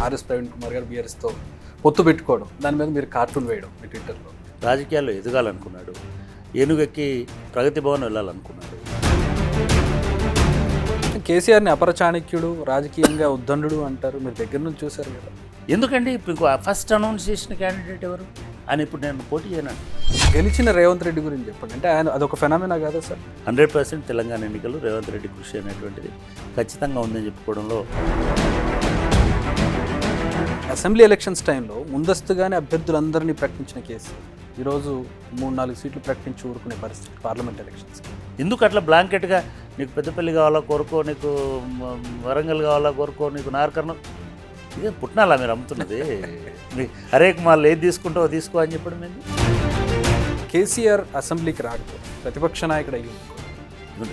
RS Praveen Kumar గారు బీఆర్ఎస్తో పొత్తు పెట్టుకోవడం, దాని మీద మీరు కార్టూన్ వేయడం మీ ట్విట్టర్లో. రాజకీయాల్లో ఎదగాలనుకున్నాడు, ఏనుగెక్కి ప్రగతి భవన్ వెళ్ళాలనుకున్నాడు. కేసీఆర్ని అపరచాణక్యుడు, రాజకీయంగా ఉద్దండు అంటారు, మీరు దగ్గర నుంచి చూశారు కదా. ఎందుకండి ఇప్పుడు ఇంకో ఫస్ట్ అనౌన్స్ చేసిన క్యాండిడేట్ ఎవరు అని ఇప్పుడు నేను పోటీ చేయను. గెలిచిన రేవంత్ రెడ్డి గురించి చెప్పండి. అంటే ఆయన అదొక ఫెనామినా కాదా సార్? 100% తెలంగాణ ఎన్నికలు రేవంత్ రెడ్డి కృషి అనేటువంటిది ఖచ్చితంగా ఉందని చెప్పుకోవడంలో. అసెంబ్లీ ఎలక్షన్స్ టైంలో ముందస్తుగానే అభ్యర్థులందరినీ ప్రకటించిన కేసు ఈరోజు 3-4 సీట్లు ప్రకటించి ఊరుకునే పరిస్థితి పార్లమెంట్ ఎలక్షన్స్. ఎందుకు అట్లా బ్లాంకెట్గా నీకు పెద్దపల్లి కావాలా కోరుకో, నీకు వరంగల్ కావాలా కోరుకో, నీకు నార్కర్ణం, ఇదే పుట్నాలా మీరు అమ్ముతున్నది? హరేక్ మాల్ ఏది తీసుకుంటావో తీసుకో అని చెప్పడం ఏంది? కేసీఆర్ అసెంబ్లీకి రాకపోతే ప్రతిపక్ష నాయకుడు అయ్యి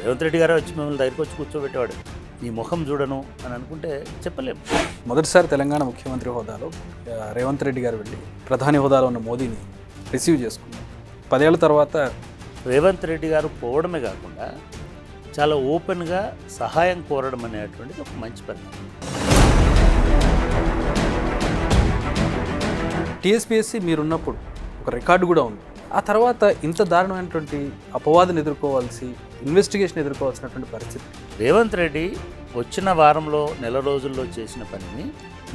రేవంత్ రెడ్డి గారే వచ్చి మిమ్మల్ని దగ్గరికి వచ్చి కూర్చోబెట్టేవాడు. నీ ముఖం చూడను అని అనుకుంటే చెప్పలేము. మొదటిసారి తెలంగాణ ముఖ్యమంత్రి హోదాలో రేవంత్ రెడ్డి గారు వెళ్ళి ప్రధాని హోదాలో ఉన్న మోదీని రిసీవ్ చేసుకున్నారు. 10 ఏళ్ల తర్వాత రేవంత్ రెడ్డి గారు పోవడమే కాకుండా చాలా ఓపెన్గా సహాయం కోరడం అనేటువంటిది ఒక మంచి పరిణామం. టీఎస్పీఎస్సీ మీరున్నప్పుడు ఒక రికార్డు కూడా ఉంది. ఆ తర్వాత ఇంత దారుణమైనటువంటి అపవాదుని ఎదుర్కోవాల్సి, ఇన్వెస్టిగేషన్ ఎదుర్కోవాల్సినటువంటి పరిస్థితి. రేవంత్ రెడ్డి వచ్చిన వారంలో నెల రోజుల్లో చేసిన పనిని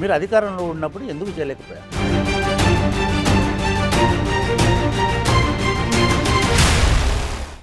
మీరు అధికారంలో ఉన్నప్పుడు ఎందుకు చేయలేకపోయారు?